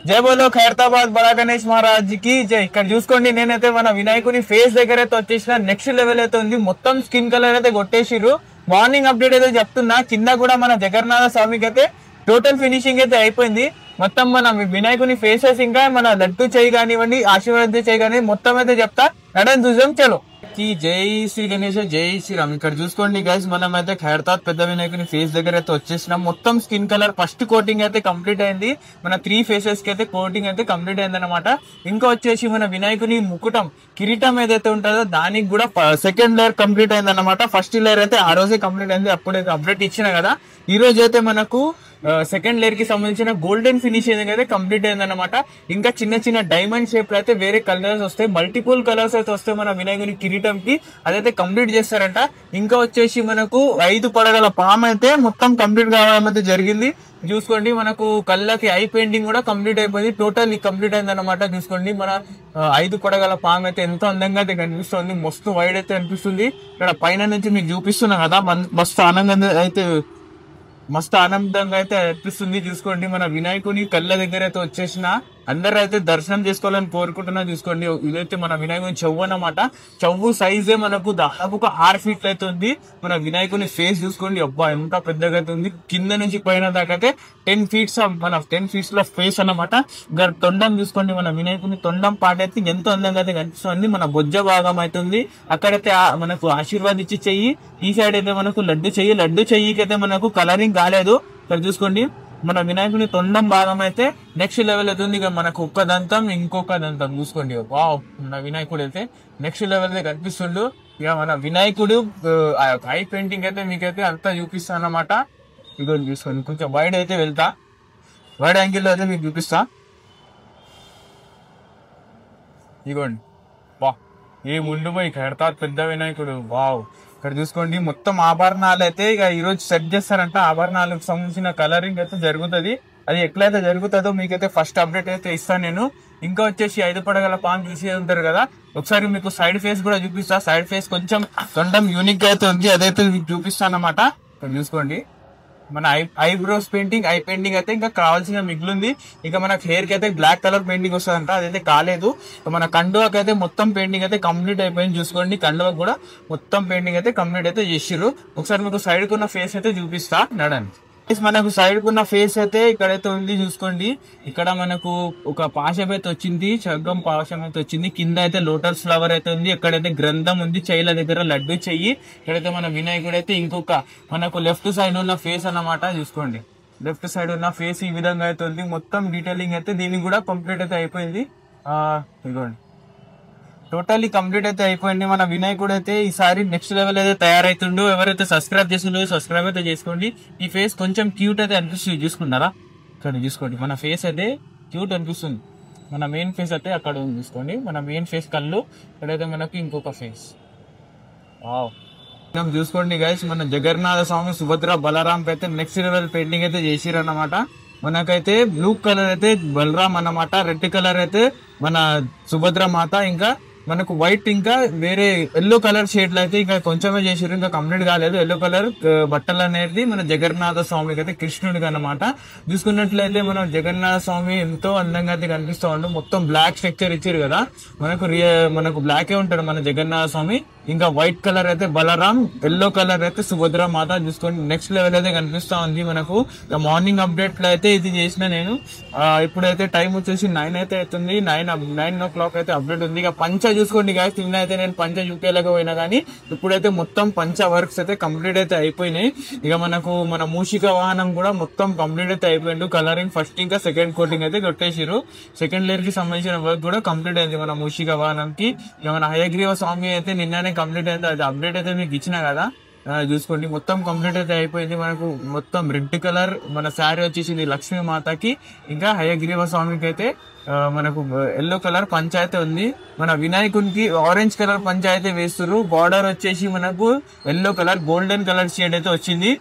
జై బోలో ఖైరతాబాద్ బడా గణేష్ మహారాజ్ కి జై. ఇక్కడ చూసుకోండి, నేనైతే మన వినాయకుని ఫేస్ దగ్గర అయితే వచ్చేసిన. నెక్స్ట్ లెవెల్ అయితే ఉంది. మొత్తం స్కిన్ కలర్ అయితే కొట్టేసిర్రు. మార్నింగ్ అప్డేట్ అయితే చెప్తున్నా. కింద కూడా మన జగన్నాథ స్వామికి అయితే టోటల్ ఫినిషింగ్ అయితే అయిపోయింది. మొత్తం మన వినాయకుని ఫేసెస్ ఇంకా మన లడ్డు చేయి కానివ్వండి, ఆశీర్వాదం చేయి కానివ్వండి, మొత్తం అయితే చెప్తా. నడని చూసాం చలో. జై శ్రీ గణేష్, జై శ్రీరామ్. ఇక్కడ చూసుకోండి గైస్, మనం అయితే ఖైరతాబాద్ పెద్ద వినాయకుని ఫేస్ దగ్గర అయితే వచ్చేసినాం. మొత్తం స్కిన్ కలర్ ఫస్ట్ కోటింగ్ అయితే కంప్లీట్ అయింది. మన 3 ఫేసెస్ కి అయితే కోటింగ్ అయితే కంప్లీట్ అయింది అనమాట. ఇంకా వచ్చేసి మన వినాయకుని ముకుటం కిరీటం ఏదైతే ఉంటుందో దానికి కూడా సెకండ్ లేయర్ కంప్లీట్ అయింది అనమాట. ఫస్ట్ లేయర్ అయితే ఆ రోజే కంప్లీట్ అయింది, అప్పుడైతే అప్డేట్ ఇచ్చిన కదా. ఈ రోజు అయితే మనకు సెకండ్ లేయర్ కి సంబంధించిన గోల్డెన్ ఫినిషింగ్ అయితే కంప్లీట్ అయింది అనమాట. ఇంకా చిన్న చిన్న డైమండ్ షేప్ అయితే వేరే కలర్స్ వస్తాయి, మల్టిపుల్ కలర్స్ అయితే వస్తాయి మన వినాయకుని కిరీటం కి. అదైతే కంప్లీట్ చేస్తారంట. ఇంకా వచ్చేసి మనకు 5 పడగల పామ్ అయితే మొత్తం కంప్లీట్ కావడం అయితే జరిగింది. చూసుకోండి, మనకు కళ్ళకి ఐ పెయింటింగ్ కూడా కంప్లీట్ అయిపోయింది. టోటల్ కంప్లీట్ అయింది అనమాట. చూసుకోండి, మన 5 పడగల పామ్ అయితే ఎంతో అందంగా అయితే కనిపిస్తుంది. మస్తు వైడ్ అయితే అనిపిస్తుంది. ఇక్కడ పైన నుంచి మీకు చూపిస్తున్నా కదా, మస్తు ఆనందంగా అయితే అనిపిస్తుంది. చూసుకోండి, మన వినాయకుని కళ్ళ దగ్గర అయితే వచ్చేసిన. అందరూ అయితే దర్శనం చేసుకోవాలని కోరుకుంటున్నా. చూసుకోండి, ఇదైతే మన వినాయకుని చెవు అన్నమాట. చెవు సైజే మనకు దాదాపు 6 ఫీట్లు అయితే ఉంది. మన వినాయకుని ఫేస్ చూసుకోండి, అబ్బా ఎంత పెద్దగా అయితే ఉంది. కింద నుంచి పైన దాకా అయితే 10 ఫీట్స్ మన 10 ఫీట్స్ లో ఫేస్ అన్నమాట. ఇంకా తొండం చూసుకోండి, మన వినాయకుని తొండం పాట అయితే ఎంతో అందంగా అయితే కనిపిస్తుంది. మన బొజ్జ భాగం అవుతుంది. అక్కడైతే మనకు ఆశీర్వాదించి చెయ్యి. ఈ సైడ్ అయితే మనకు లడ్డు చెయ్యికి అయితే మనకు కలరింగ్ కాలేదు. ఇక్కడ చూసుకోండి, మన వినాయకుని తొండం భాగం అయితే నెక్స్ట్ లెవెల్ అవుతుంది. ఇక మనకు ఒక్క దంతం ఇంకొక దంతం చూసుకోండి. వావ్, మన వినాయకుడు అయితే నెక్స్ట్ లెవెల్ అయితే కనిపిస్తుండు. ఇక మన వినాయకుడు ఐ పెయింటింగ్ అయితే మీకైతే అంతా చూపిస్తాను అన్నమాట. ఇక చూసుకోండి, కొంచెం వైడ్ అయితే వెళ్తా, వైడ్ యాంగిల్ లో అయితే మీకు చూపిస్తా. ఇగోండి, వా ఏ ముందు పోయి ఖైరతాబాద్ పెద్ద వినాయకుడు. వావ్, ఇక్కడ చూసుకోండి, మొత్తం ఆభరణాలు అయితే ఇక ఈ రోజు సెట్ చేస్తారంట. ఆభరణాలకు సంబంధించిన కలరింగ్ అయితే జరుగుతుంది. అది ఎట్లయితే జరుగుతుందో మీకైతే ఫస్ట్ అప్డేట్ అయితే ఇస్తాను నేను. ఇంకా వచ్చేసి 5 పడగల పాన్ చూసి ఉంటారు కదా, ఒకసారి మీకు సైడ్ ఫేస్ కూడా చూపిస్తా. సైడ్ ఫేస్ కొంచెం తొండం యూనిక్ అయితే ఉంది, అదైతే మీకు చూపిస్తాను అన్నమాట. ఇక్కడ చూసుకోండి, మన ఐబ్రోస్ పెయింటింగ్, ఐ పెయింటింగ్ అయితే ఇంకా కావాల్సిన మిగిలింది. ఇక మన హెయిర్ కి అయితే బ్లాక్ కలర్ పెయింటింగ్ వస్తుందంట, అదైతే కాలేదు. మన కండువాకి అయితే మొత్తం పెయింటింగ్ అయితే కంప్లీట్ అయిపోయింది. చూసుకోండి, కండువాకి కూడా మొత్తం పెయింటింగ్ అయితే కంప్లీట్ అయితే చేసిర్రు. ఒకసారి మీకు సైడ్ కున్న ఫేస్ అయితే చూపిస్తా నడండి. మనకు సైడ్ కున్న ఫేస్ అయితే ఇక్కడైతే ఉంది. చూసుకోండి, ఇక్కడ మనకు ఒక పాశం అయితే వచ్చింది, చగ్గం పాశం అయితే వచ్చింది. కింద అయితే లోటస్ ఫ్లవర్ అయితే ఉంది. ఎక్కడైతే గ్రంథం ఉంది, చెయ్యిల దగ్గర లడ్డు చెయ్యి. ఇక్కడైతే మన వినాయకుడు అయితే ఇంకొక మనకు లెఫ్ట్ సైడ్ ఉన్న ఫేస్ అన్నమాట. చూసుకోండి, లెఫ్ట్ సైడ్ ఉన్న ఫేస్ ఈ విధంగా అయితే ఉంది. మొత్తం డీటెయిలింగ్ అయితే దీనికి కూడా కంప్లీట్ అయితే అయిపోయింది. ఇదిగోండి, టోటల్లీ కంప్లీట్ అయితే అయిపోయింది. మన వినాయకుడు అయితే ఈసారి నెక్స్ట్ లెవెల్ అయితే తయారైతుండు. ఎవరైతే సబ్స్క్రైబ్ చేస్తుండో సబ్స్క్రైబ్ అయితే చేసుకోండి. ఈ ఫేస్ కొంచెం క్యూట్ అయితే అనిపిస్తుంది, చూసుకుంటారా? ఇక్కడ చూసుకోండి, మన ఫేస్ అయితే క్యూట్ అనిపిస్తుంది. మన మెయిన్ ఫేస్ అయితే అక్కడ ఉంది. చూసుకోండి, మన మెయిన్ ఫేస్ కళ్ళు, ఇక్కడైతే మనకి ఇంకొక ఫేస్. చూసుకోండి గైస్, మన జగన్నాథ స్వామి, సుభద్ర, బలరాం అయితే నెక్స్ట్ లెవెల్ పెయింటింగ్ అయితే చేసిరు అన్నమాట. మనకైతే బ్లూ కలర్ అయితే బలరాం అన్నమాట, రెడ్ కలర్ అయితే మన సుభద్ర మాత, ఇంకా మనకు వైట్ ఇంకా వేరే ఎల్లో కలర్ షేడ్లు అయితే ఇంకా కొంచెమే చేసారు, ఇంకా కంప్లీట్ కాలేదు. ఎల్లో కలర్ బట్టలు అనేది మన జగన్నాథ స్వామికి అయితే కృష్ణుడికి అన్నమాట. చూసుకున్నట్లయితే మన జగన్నాథ స్వామి ఎంతో అందంగా అయితే కనిపిస్తూ ఉండు. మొత్తం బ్లాక్ స్ట్రక్చర్ ఇచ్చారు కదా, మనకు బ్లాకే ఉంటాడు మన జగన్నాథ స్వామి. ఇంకా వైట్ కలర్ అయితే బలరాం, ఎల్లో కలర్ అయితే సుభద్ర మాత. చూసుకోండి, నెక్స్ట్ లెవెల్ అయితే కనిపిస్తా ఉంది మనకు. మార్నింగ్ అప్డేట్ లో అయితే ఇది చేసిన నేను. ఇప్పుడైతే టైం వచ్చేసి 9 అయితే అవుతుంది. 9 o'clock అయితే అప్డేట్ ఉంది. ఇక పంచ చూసుకోండి గాయస్, నిన్న అయితే నేను పంచ చూపేయలేకపోయినా కానీ ఇప్పుడైతే మొత్తం పంచ వర్క్స్ అయితే కంప్లీట్ అయితే అయిపోయినాయి. ఇక మనకు మన మూషిక వాహనం కూడా మొత్తం కంప్లీట్ అయితే అయిపోయింది. కలరింగ్ ఫస్ట్ ఇంకా సెకండ్ కోటింగ్ అయితే కొట్టేసారు. సెకండ్ లేయర్ కి సంబంధించిన వర్క్ కూడా కంప్లీట్ అయింది మన మూషిక వాహనంకి. ఇక మన హయగ్రీవ స్వామి అయితే నిన్ననే కంప్లీట్ అయింది, అది అప్డేట్ అయితే మీకు ఇచ్చిన కదా. చూసుకోండి, మొత్తం కంప్లీట్ అయితే అయిపోయింది. మనకు మొత్తం రెడ్ కలర్ మన శారీ వచ్చేసింది లక్ష్మీ మాతకి. ఇంకా హయగ్రీవ స్వామికి అయితే మనకు ఎల్లో కలర్ పంచాయతీ ఉంది. మన వినాయకునికి ఆరెంజ్ కలర్ పంచాయతీ వేస్తున్నారు. బార్డర్ వచ్చేసి మనకు yellow colour golden colour shade అయితే వచ్చింది.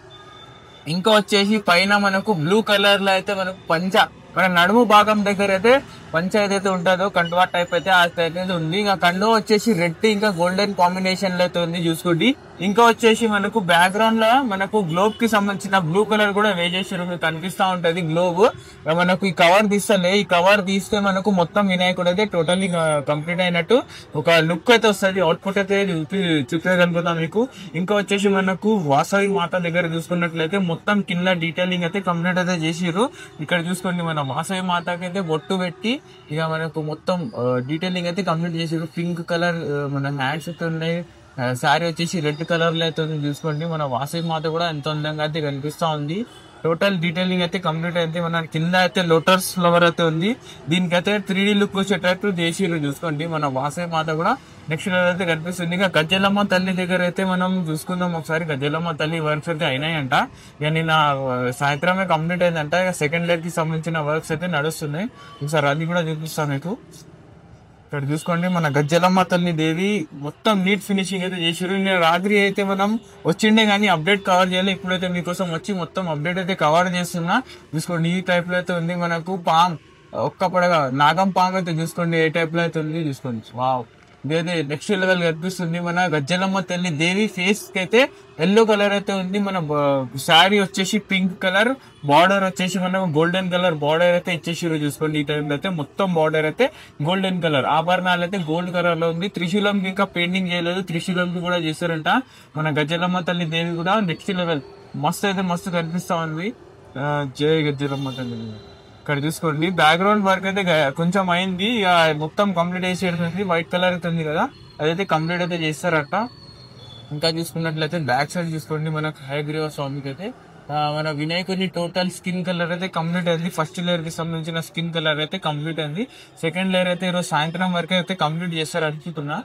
ఇంకా వచ్చేసి పైన మనకు బ్లూ కలర్ లో అయితే మనకు పంచ, మన నడుము భాగం దగ్గర అయితే పంచ ఏదైతే ఉంటుందో కండువా టైప్ అయితే ఆ టైప్ అయితే ఉంది. ఇంకా కండువా వచ్చేసి రెడ్ ఇంకా గోల్డెన్ కాంబినేషన్ లో అయితే ఉంది చూసుకోండి. ఇంకా వచ్చేసి మనకు బ్యాక్గ్రౌండ్ లో మనకు గ్లోబ్ కి సంబంధించిన బ్లూ కలర్ కూడా వేసేసారు, మీకు కనిపిస్తా ఉంటది గ్లోబ్. మనకు ఈ కవర్ తీస్తలే, ఈ కవర్ తీస్తే మనకు మొత్తం వినాయకుడు అయితే టోటల్లీ కంప్లీట్ అయినట్టు ఒక లుక్ అయితే వస్తుంది. అవుట్పుట్ అయితే చూపించగలుగుతాం మీకు. ఇంకా వచ్చేసి మనకు వాసవి మాత దగ్గర చూసుకున్నట్లయితే మొత్తం కింద డీటెయిలింగ్ అయితే కంప్లీట్ అయితే చేసిర్రు. ఇక్కడ చూసుకోండి మన వాసవి మాతకి అయితే బొట్టు పెట్టి ఇక మనకు మొత్తం డీటెయిలింగ్ అయితే కంప్లీట్ చేసారు. పింక్ కలర్ మన హ్యాండ్స్ అయితే ఉన్నాయి. శారీ వచ్చేసి రెడ్ కలర్ లో అయితే ఉంది చూసుకోండి. మన వాసవి మాత కూడా ఎంత అందంగా అయితే కనిపిస్తా ఉంది. టోటల్ డీటెయిలింగ్ అయితే కంప్లీట్ అయితే మన కింద అయితే లోటస్ ఫ్లవర్ అయితే ఉంది. దీనికైతే 3D లుక్ వచ్చేటట్టు చేసిర్రు చూసుకోండి. మన వాసవి మాత కూడా నెక్స్ట్ లెవెల్ అయితే కనిపిస్తుంది. ఇంకా గజ్జలమ్మ తల్లి దగ్గర అయితే మనం చూసుకుందాం ఒకసారి. గజ్జలమ్మ తల్లి వర్క్స్ అయితే అయినాయంట. ఇక నిన్న సాయంత్రమే కంప్లీట్ అయిందంట. ఇక సెకండ్ లేయర్ కి సంబంధించిన వర్క్స్ అయితే నడుస్తున్నాయి. ఒకసారి అది కూడా చూపిస్తాను మీకు. ఇక్కడ చూసుకోండి మన గజ్జలమ్మ తల్లి దేవి మొత్తం నీట్ ఫినిషింగ్ అయితే చేసారు. నేను రాత్రి అయితే మనం వచ్చిండే కానీ అప్డేట్ కవర్ చేయాలి. ఇప్పుడైతే మీకోసం వచ్చి మొత్తం అప్డేట్ అయితే కవర్ చేస్తున్నా. చూసుకోండి ఈ టైప్ లో అయితే ఉంది. మనకు పామ్ ఒక్క పడగా నాగం పామ్ అయితే చూసుకోండి ఏ టైప్ లో అయితే ఉంది చూసుకోండి. వావ్, ఇదైతే నెక్స్ట్ లెవెల్ కనిపిస్తుంది. మన గజ్జలమ్మ తల్లి దేవి ఫేస్ కి అయితే ఎల్లో కలర్ అయితే ఉంది. మన శారీ వచ్చేసి పింక్ కలర్, బార్డర్ వచ్చేసి మనం గోల్డెన్ కలర్ బార్డర్ అయితే ఇచ్చేసారు చూసుకోండి. ఈ టైంలో అయితే మొత్తం బార్డర్ అయితే గోల్డెన్ కలర్, ఆభరణాలు అయితే గోల్డ్ కలర్ లో ఉంది. త్రిశూలం ఇంకా పెయింటింగ్ చేయలేదు, త్రిశూలం కూడా చేస్తారంట. మన గజ్జలమ్మ తల్లి దేవి కూడా నెక్స్ట్ లెవెల్ మస్తు అయితే మస్తు కనిపిస్తా ఉంది. జై గజ్జలమ్మ తల్లి. ఇక్కడ చూసుకోండి బ్యాక్గ్రౌండ్ వర్క్ అయితే కొంచెం అయింది. మొత్తం కంప్లీట్ చేసేది వైట్ కలర్ అయితే ఉంది కదా, అదైతే కంప్లీట్ అయితే చేస్తారట. ఇంకా చూసుకున్నట్లయితే బ్యాక్ సైడ్ చూసుకోండి మనకు హయగ్రీవ స్వామికి అయితే మన వినాయకుడి టోటల్ స్కిన్ కలర్ అయితే కంప్లీట్ అయింది. ఫస్ట్ లేయర్ కి సంబంధించిన స్కిన్ కలర్ అయితే కంప్లీట్ అయింది. సెకండ్ లేయర్ అయితే ఈరోజు సాయంత్రం వరకు అయితే కంప్లీట్ చేస్తారు అనుకుంటున్నా.